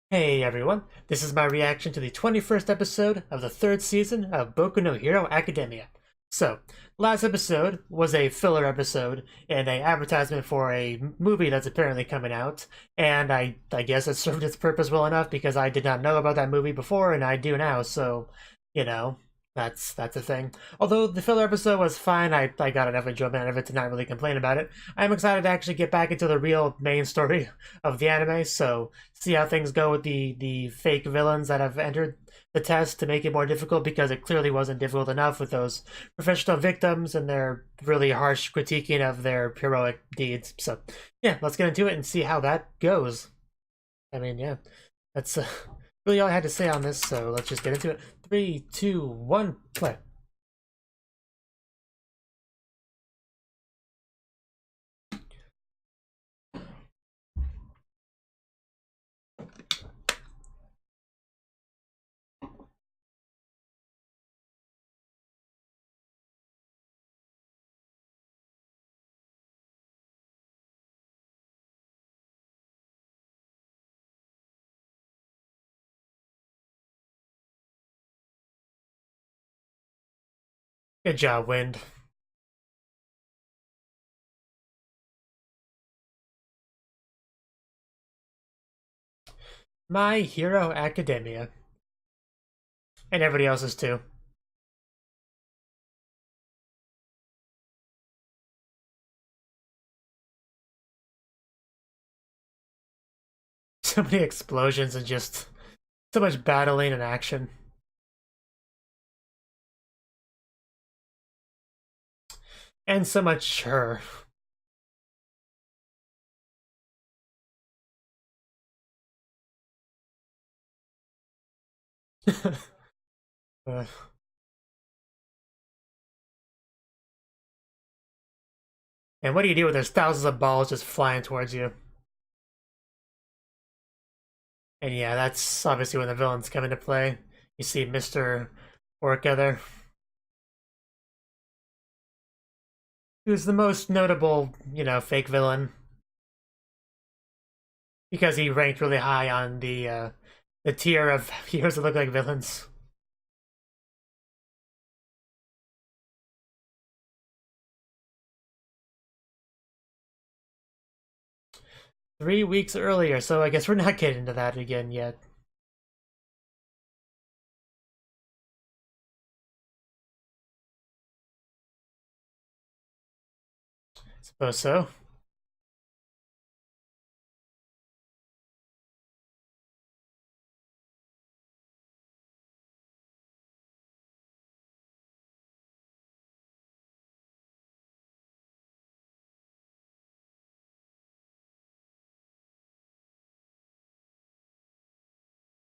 Hey everyone, this is my reaction to the 21st episode of the third season of Boku no Hero Academia. So, last episode was a filler episode and a advertisement for a movie that's apparently coming out, and I guess it served its purpose well enough because I did not know about that movie before and I do now, so, you know, that's a thing. Although the filler episode was fine, I got enough enjoyment out of it to not really complain about it. I'm excited to actually get back into the real main story of the anime, so see how things go with the fake villains that have entered the test to make it more difficult because it clearly wasn't difficult enough with those professional victims and their really harsh critiquing of their heroic deeds. So yeah, let's get into it and see how that goes. I mean, yeah, that's really all I had to say on this. So let's just get into it. 3, 2, 1, play. Good job, Wind. My Hero Academia. And everybody else's too. So many explosions and just so much battling and action. And so much her. uh, and what do you do when there's thousands of balls just flying towards you? And yeah, that's obviously when the villains come into play. You see Mr. Orca there, who's the most notable, fake villain because he ranked really high on the tier of heroes that look like villains. 3 weeks earlier, so I guess we're not getting into that again yet. Suppose so.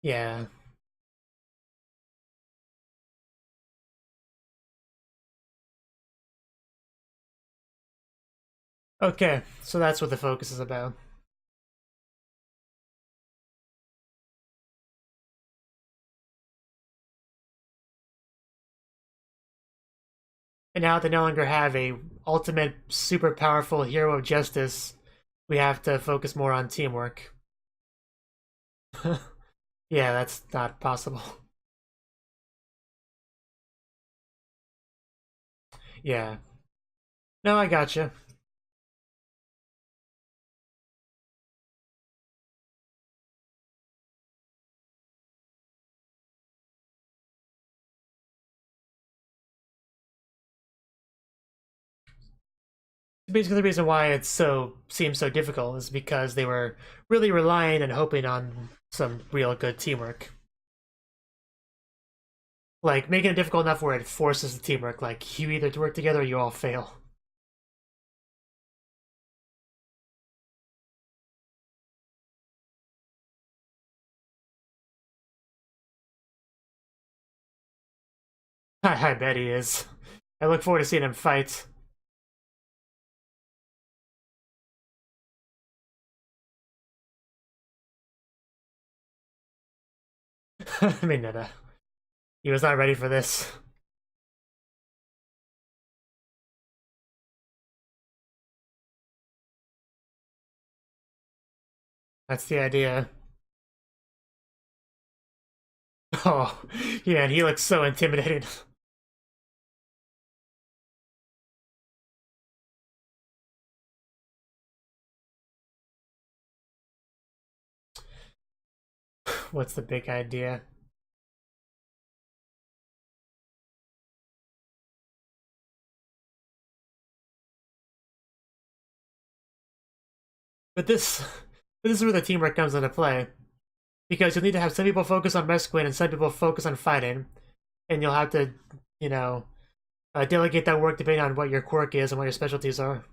Yeah. Okay, so that's what the focus is about. And now they no longer have a ultimate super powerful hero of justice. We have to focus more on teamwork. Yeah, that's not possible. Yeah. No, I gotcha. Basically, the reason why it seems so difficult is because they were really relying and hoping on some real good teamwork. Like making it difficult enough where it forces the teamwork. Like you either work together or you all fail. I bet he is. I look forward to seeing him fight. I mean, he was not ready for this. That's the idea. Oh, yeah, and he looks so intimidating. What's the big idea? But this is where the teamwork comes into play. Because you'll need to have some people focus on rescuing and some people focus on fighting. And you'll have to, you know, delegate that work depending on what your quirk is and what your specialties are.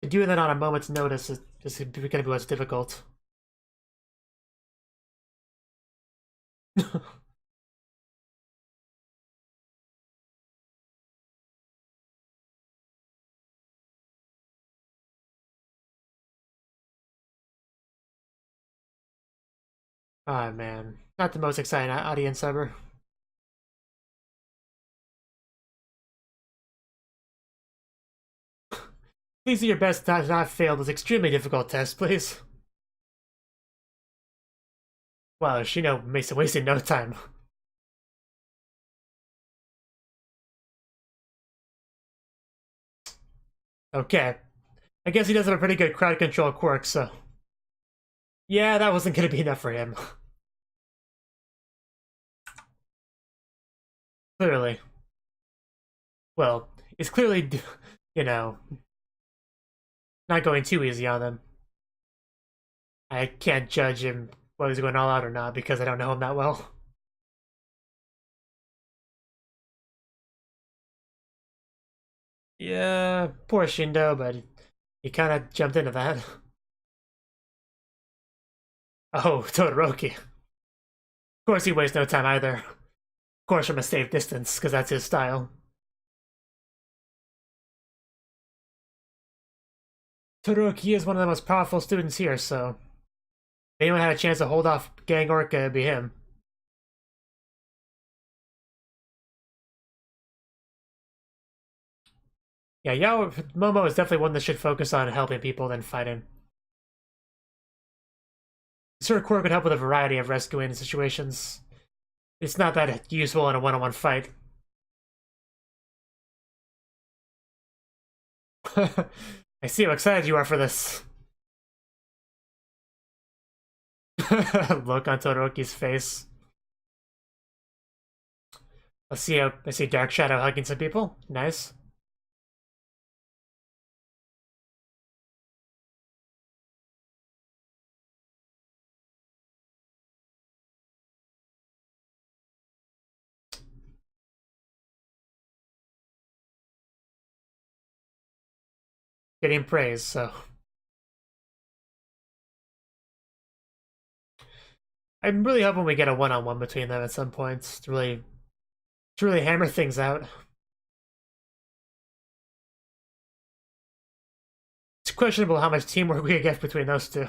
Doing that on a moment's notice is going to be what's difficult. Ah, man. Not the most exciting audience ever. Please do your best to not fail this extremely difficult test, please. Wow, Shino wasted no time. Okay. I guess he does have a pretty good crowd control quirk, so... Yeah, that wasn't gonna be enough for him. Clearly. Well, it's clearly, you know, not going too easy on them. I can't judge him whether he's going all out or not because I don't know him that well. Yeah, poor Shindo, but he kind of jumped into that. Oh, Todoroki. Of course he wastes no time either. Of course from a safe distance, because that's his style. Todoroki is one of the most powerful students here, so... If anyone had a chance to hold off Gang Orca, it'd be him. Yeah, Momo is definitely one that should focus on helping people than fighting. Sir Quirk would help with a variety of rescuing situations. It's not that useful in a one-on-one fight. I see how excited you are for this. Look on Todoroki's face. I see Dark Shadow hugging some people. Nice. Getting praise, so I'm really hoping we get a one-on-one between them at some point to really hammer things out. It's questionable how much teamwork we could get between those two.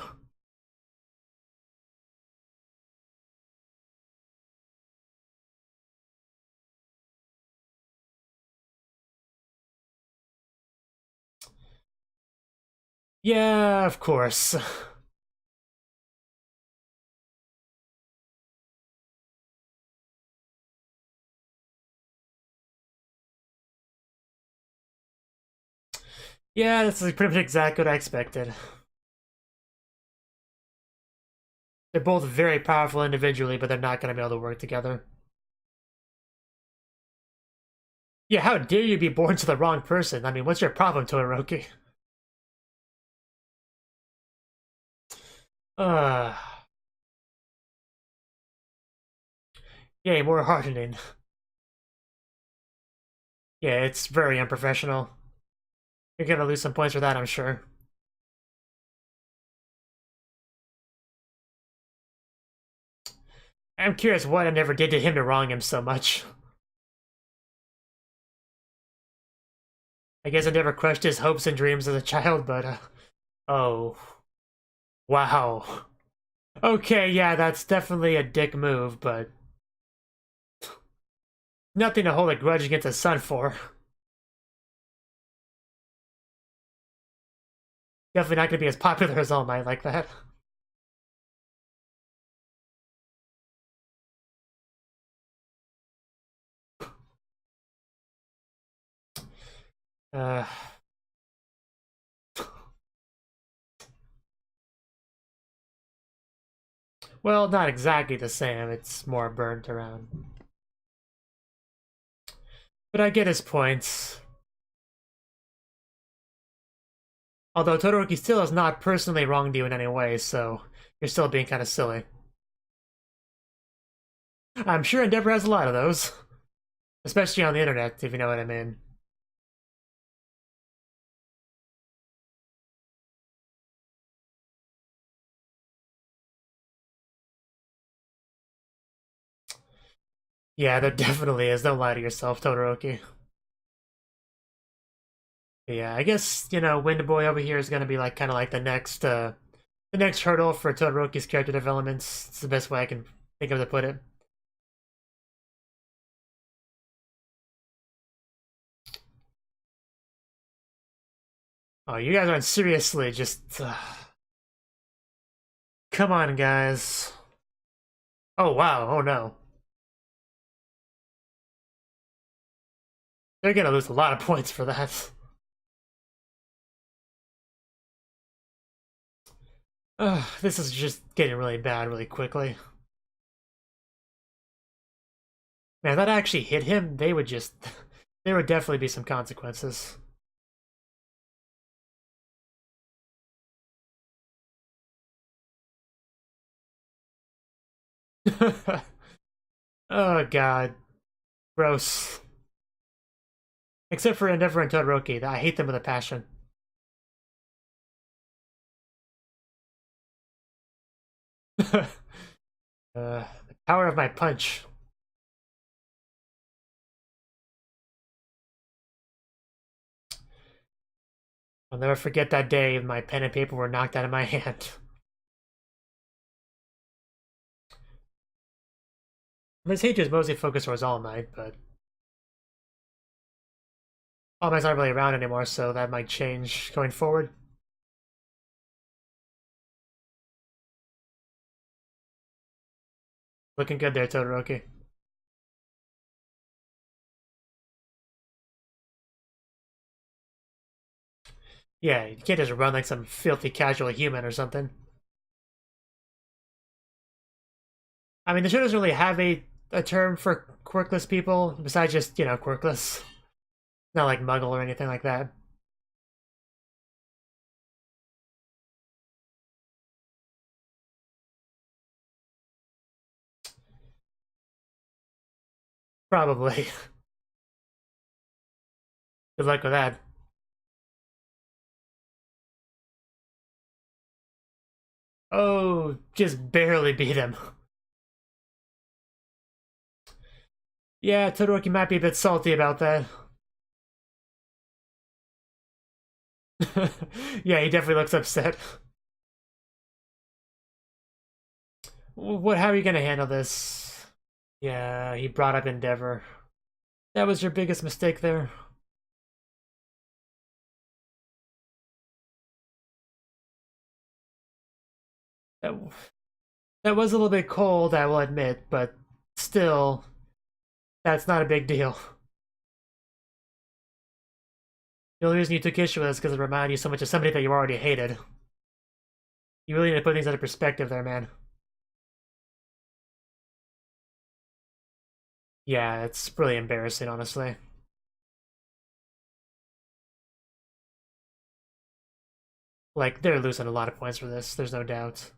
Yeah, of course. Yeah, this is pretty much exactly what I expected. They're both very powerful individually, but they're not going to be able to work together. Yeah, how dare you be born to the wrong person? I mean, what's your problem, Todoroki? Uh, yeah, more hardening. Yeah, it's very unprofessional. You're gonna lose some points for that, I'm sure. I'm curious what I never did to him to wrong him so much. I guess I never crushed his hopes and dreams as a child, but, oh. Wow. Okay, yeah, that's definitely a dick move, but... Nothing to hold a grudge against a son for. Definitely not gonna be as popular as All Might like that. Uh, well, not exactly the same. It's more burnt around. But I get his points. Although Todoroki still has not personally wronged you in any way, so you're still being kind of silly. I'm sure Endeavor has a lot of those. Especially on the internet, if you know what I mean. Yeah, there definitely is. Don't lie to yourself, Todoroki. Yeah, I guess, you know, Wind Boy over here is gonna be like kind of like the next hurdle for Todoroki's character developments. It's the best way I can think of to put it. Oh, you guys aren't seriously just come on, guys. Oh wow, oh no. They're gonna lose a lot of points for that. This is just getting really bad really quickly. Man, if that actually hit him, they would just... there would definitely be some consequences. Oh god. Gross. Except for Endeavor and Todoroki, I hate them with a passion. The power of my punch. I'll never forget that day my pen and paper were knocked out of my hand. This hate is mostly focused towards All Might, but All Might's not really around anymore, so that might change going forward. Looking good there, Todoroki. Yeah, you can't just run like some filthy casual human or something. I mean, the show doesn't really have a term for quirkless people, besides just, you know, quirkless. Not like muggle or anything like that. Probably. Good luck with that. Oh, just barely beat him. Yeah, Todoroki might be a bit salty about that. Yeah, he definitely looks upset. How are you gonna handle this? Yeah, he brought up Endeavor. That was your biggest mistake there. That, that was a little bit cold, I will admit, but still, that's not a big deal. The only reason you took issue with this is because it reminded you so much of somebody that you already hated. You really need to put things into perspective there, man. Yeah, it's really embarrassing, honestly. Like, they're losing a lot of points for this, there's no doubt.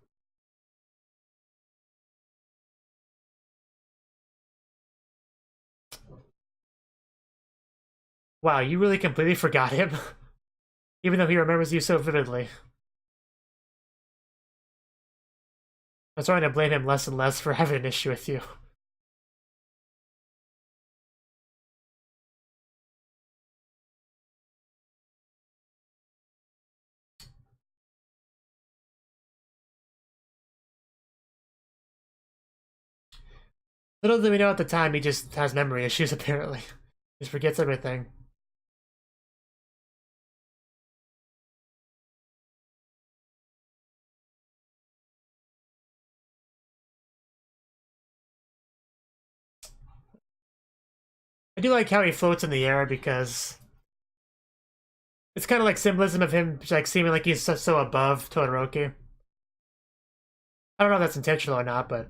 Wow, you really completely forgot him? Even though he remembers you so vividly. I'm starting to blame him less and less for having an issue with you. Little did we know at the time, he just has memory issues, apparently. He just forgets everything. I do like how he floats in the air because It's kind of like symbolism of him like seeming like he's so above Todoroki. I don't know if that's intentional or not, but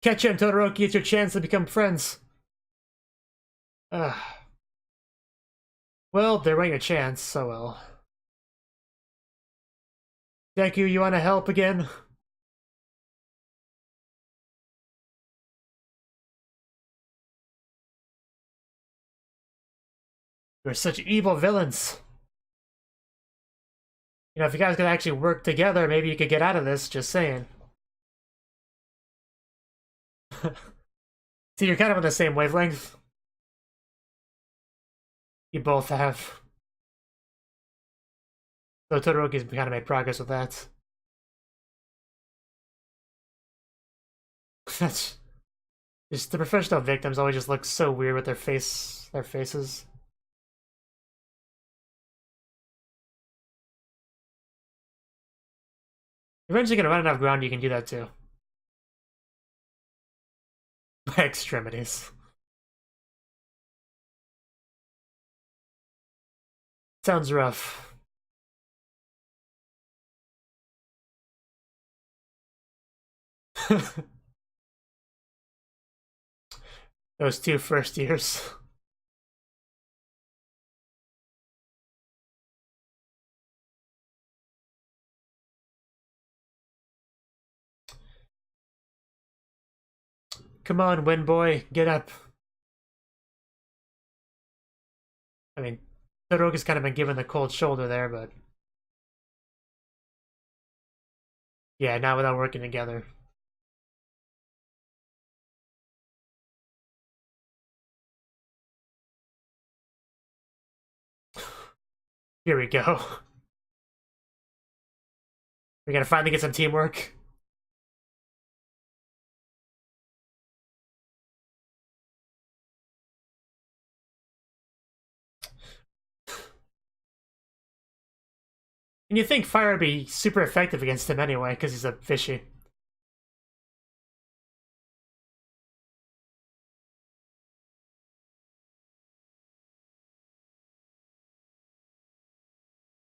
catch him, Todoroki. It's your chance to become friends. Ugh. Well, there ain't a chance, so well. Deku, you wanna help again? You're such evil villains. You know, if you guys could actually work together, maybe you could get out of this, just saying. See, you're kind of on the same wavelength. You both have. So Todoroki's kind of made progress with that. That's just the professional victims always just look so weird with their faces. Eventually gonna run enough ground you can do that too. My extremities. Sounds rough. Those two first years. Come on, win boy, get up. I mean, Todoroki's kind of been given the cold shoulder there, but yeah, not without working together. Here we go. We're gonna finally get some teamwork. And you think fire would be super effective against him anyway, because he's a fishy.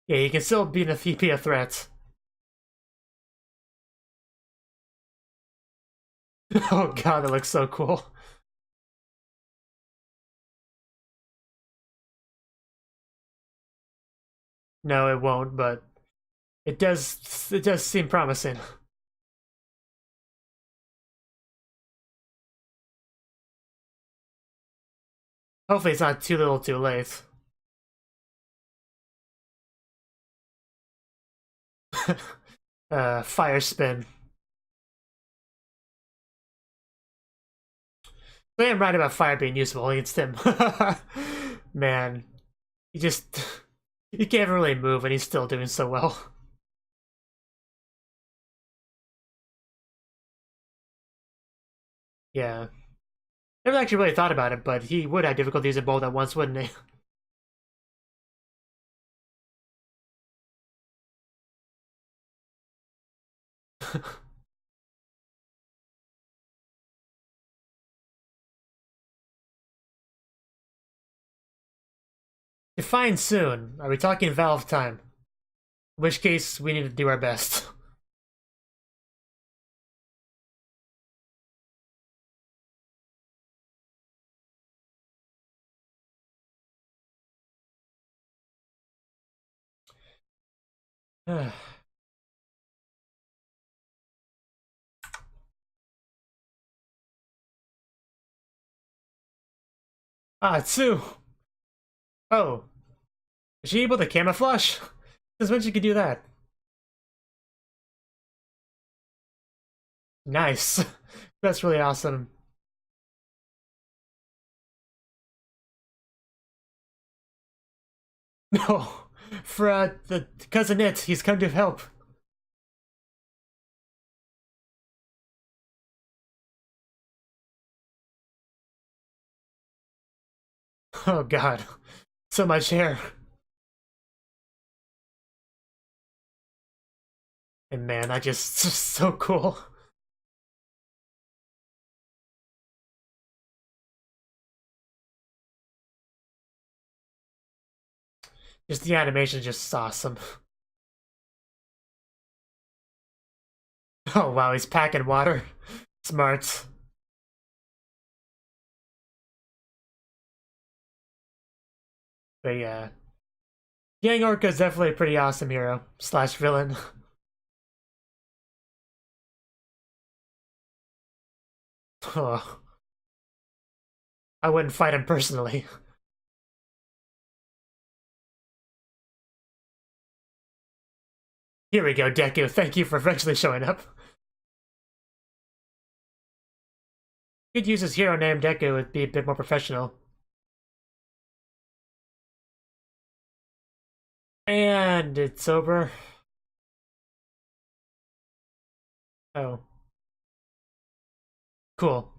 Yeah, he can still be a threat. Oh god, that looks so cool. No, it won't, but it does seem promising. Hopefully it's not too little too late. Fire spin. I am right about fire being useful against him. Man, he just he can't really move and he's still doing so well. Yeah. Never actually really thought about it, but he would have difficulty using both at once, wouldn't he? Define soon. Are we talking Valve time? In which case, we need to do our best. Ah, Tsu! Oh, is she able to camouflage? Since when she could do that? Nice. That's really awesome. No, for the cousin It, he's come to help. Oh god, so much hair. And man, that just so cool. Just the animation just awesome. Oh wow, he's packing water. Smart. But yeah. Yang Orca is definitely a pretty awesome hero slash villain. Oh, I wouldn't fight him personally. Here we go, Deku. Thank you for eventually showing up. Could use his hero name Deku would be a bit more professional. And it's over. Oh. Cool.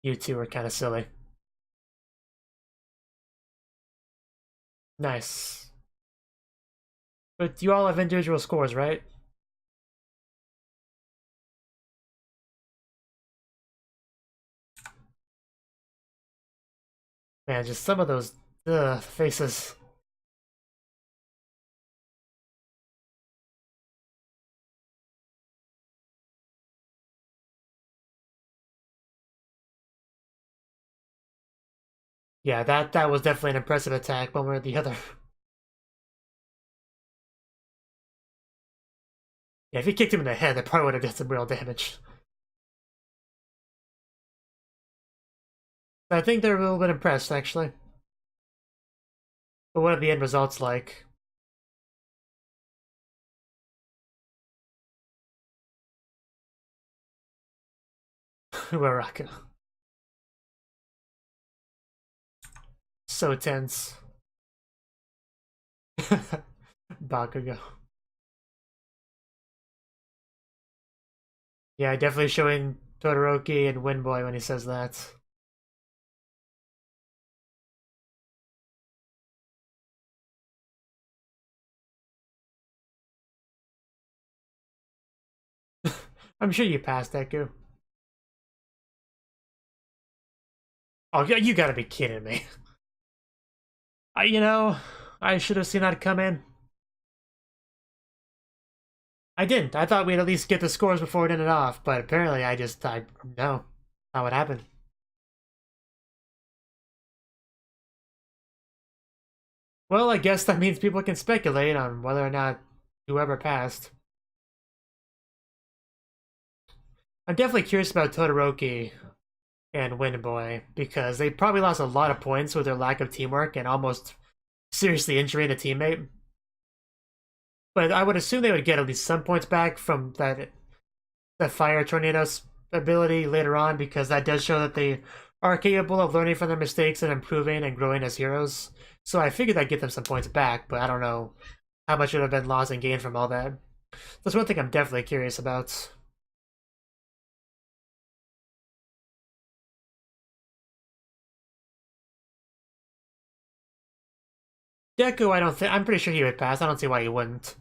You two are kind of silly. Nice. But you all have individual scores, right? Man, just some of those faces. Yeah, that was definitely an impressive attack, one way or the other. Yeah, if he kicked him in the head, that probably would have done some real damage. I think they're a little bit impressed, actually. But what are the end results like? Uraraka. So tense. Bakugo. Yeah, definitely showing Todoroki and Windboy when he says that. I'm sure you passed, Deku. Oh, you gotta be kidding me. You know, I should have seen that come in. I didn't. I thought we'd at least get the scores before we ended off, but apparently no. Not what happened. Well, I guess that means people can speculate on whether or not whoever passed. I'm definitely curious about Todoroki and Windboy, because they probably lost a lot of points with their lack of teamwork and almost seriously injuring a teammate. But I would assume they would get at least some points back from that fire tornado's ability later on, because that does show that they are capable of learning from their mistakes and improving and growing as heroes. So I figured I'd get them some points back, but I don't know how much would have been lost and gained from all that. That's one thing I'm definitely curious about. Deku, I'm pretty sure he would pass. I don't see why he wouldn't.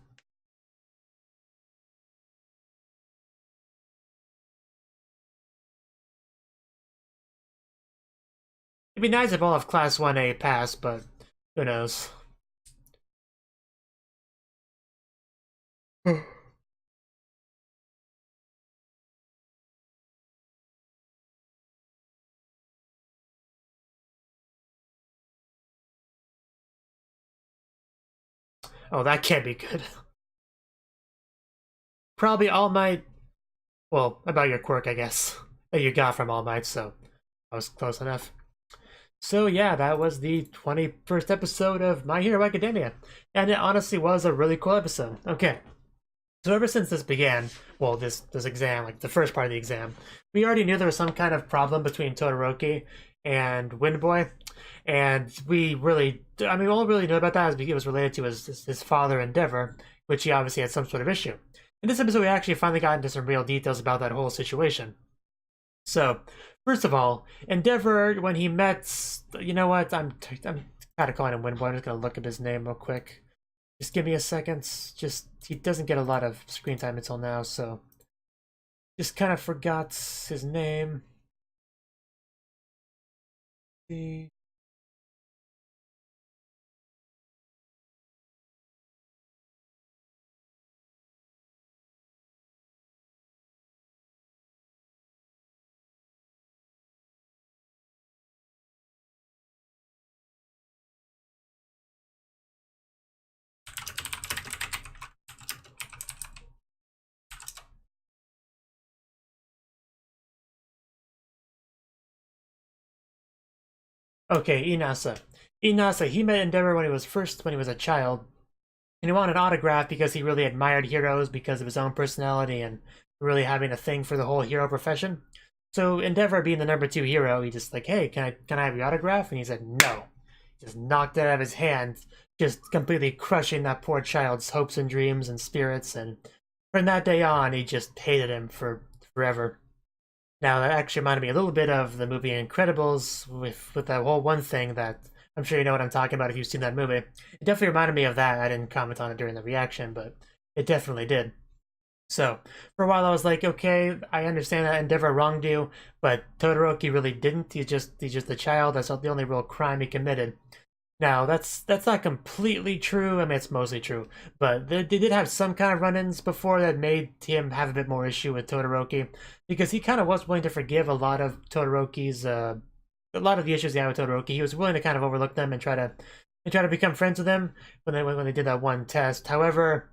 It'd be nice if all of Class 1A passed, but who knows. Oh, that can't be good. Probably All Might. Well, about your quirk, I guess, that you got from All Might, so I was close enough. So yeah, that was the 21st episode of My Hero Academia, and it honestly was a really cool episode. Okay, so ever since this began, well, this exam, like the first part of the exam, we already knew there was some kind of problem between Todoroki and Windboy, and I mean, all we really know about that is it was related to his father Endeavor, which he obviously had some sort of issue. In this episode, we actually finally got into some real details about that whole situation. So, first of all, Endeavor, when he met, you know what? I'm kind of calling him Windboy. I'm just gonna look at his name real quick. Just give me a second. Just he doesn't get a lot of screen time until now, so just kind of forgot his name. see. Okay, Inasa. Inasa, he met Endeavor when he was a child, and he wanted an autograph because he really admired heroes because of his own personality and really having a thing for the whole hero profession. So Endeavor being the number 2 hero, he just like, hey, can I have your autograph? And he said no. He just knocked it out of his hand, just completely crushing that poor child's hopes and dreams and spirits. And from that day on, he just hated him for forever. Now that actually reminded me a little bit of the movie Incredibles with that whole one thing that I'm sure you know what I'm talking about if you've seen that movie. It definitely reminded me of that. I didn't comment on it during the reaction, but it definitely did. So for a while I was like, okay, I understand that Endeavor wronged you, but Todoroki really didn't. He's just a child. That's the only real crime he committed. Now that's not completely true. I mean, it's mostly true, but they did have some kind of run-ins before that made him have a bit more issue with Todoroki, because he kind of was willing to forgive a lot of Todoroki's a lot of the issues he had with Todoroki. He was willing to kind of overlook them and try to become friends with them when they did that one test. However,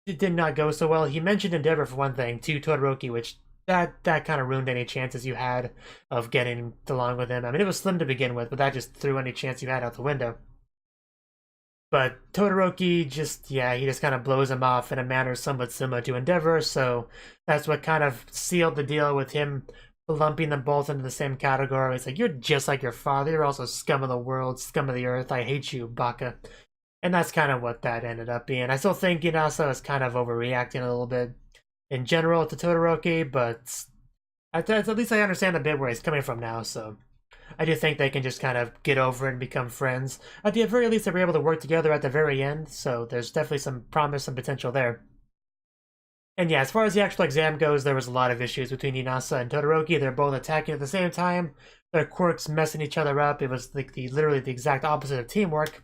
it did not go so well. He mentioned Endeavor for one thing to Todoroki, which that kind of ruined any chances you had of getting along with him. I mean, it was slim to begin with, but that just threw any chance you had out the window. But Todoroki he just kind of blows him off in a manner somewhat similar to Endeavor, so that's what kind of sealed the deal with him lumping them both into the same category. It's like, you're just like your father, you're also scum of the world, scum of the earth, I hate you, Baka. And that's kind of what that ended up being. I still think Inasa is kind of overreacting a little bit in general to Todoroki, but at least I understand a bit where he's coming from now, so I do think they can just kind of get over it and become friends. At the very least, they were able to work together at the very end, so there's definitely some promise and potential there. And yeah, as far as the actual exam goes, there was a lot of issues between Inasa and Todoroki. They're both attacking at the same time. Their quirks messing each other up. It was like literally the exact opposite of teamwork.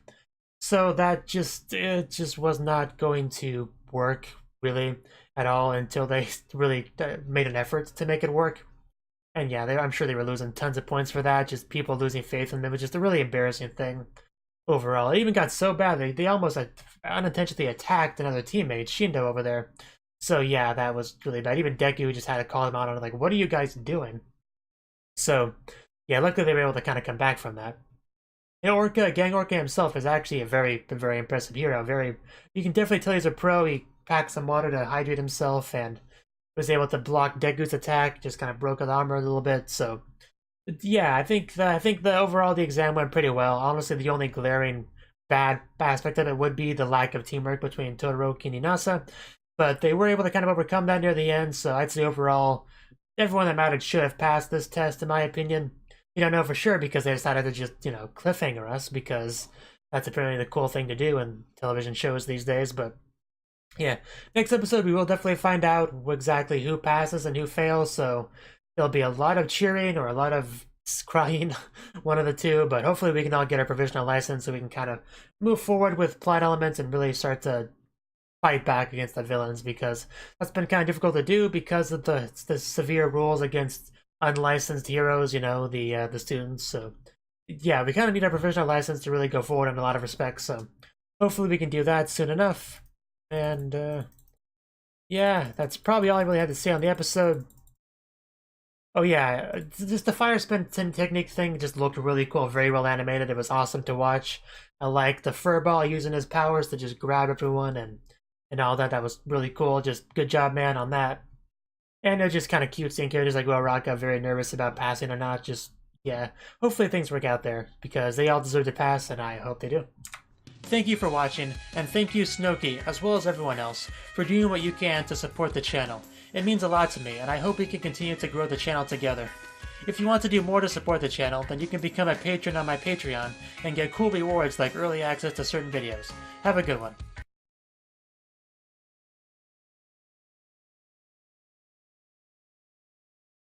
So that it just was not going to work really at all until they really made an effort to make it work. And yeah, I'm sure they were losing tons of points for that. Just people losing faith in them. It was just a really embarrassing thing overall. It even got so bad they almost unintentionally attacked another teammate, Shindo, over there. So yeah, that was really bad. Even Deku just had to call him out on like, what are you guys doing? So yeah, luckily they were able to kind of come back from that. And Gang Orca himself is actually a very impressive hero. You can definitely tell he's a pro. He packed some water to hydrate himself and was able to block Deku's attack. Just kind of broke his armor a little bit. So yeah, I think the overall the exam went pretty well. Honestly, the only glaring bad aspect of it would be the lack of teamwork between Todoroki and Inasa, but they were able to kind of overcome that near the end. So I'd say overall, everyone that mattered should have passed this test, in my opinion. You don't know for sure because they decided to just, cliffhanger us, because that's apparently the cool thing to do in television shows these days. But yeah, next episode we will definitely find out exactly who passes and who fails. So there'll be a lot of cheering or a lot of crying, one of the two. But hopefully we can all get our provisional license so we can kind of move forward with plot elements and really start to fight back against the villains, because that's been kind of difficult to do because of the severe rules against unlicensed heroes, the students. So yeah, we kind of need our provisional license to really go forward in a lot of respects. So hopefully we can do that soon enough. And yeah, that's probably all I really had to say on the episode. Oh yeah, just the fire spin technique thing just looked really cool, very well animated. It was awesome to watch. I like the furball using his powers to just grab everyone and all that. That was really cool. Just good job, man, on that. And it's just kind of cute seeing characters like Raka very nervous about passing or not. Just, yeah, hopefully things work out there, because they all deserve to pass, and I hope they do. Thank you for watching, and thank you Cnouki, as well as everyone else, for doing what you can to support the channel. It means a lot to me, and I hope we can continue to grow the channel together. If you want to do more to support the channel, then you can become a patron on my Patreon and get cool rewards like early access to certain videos. Have a good one.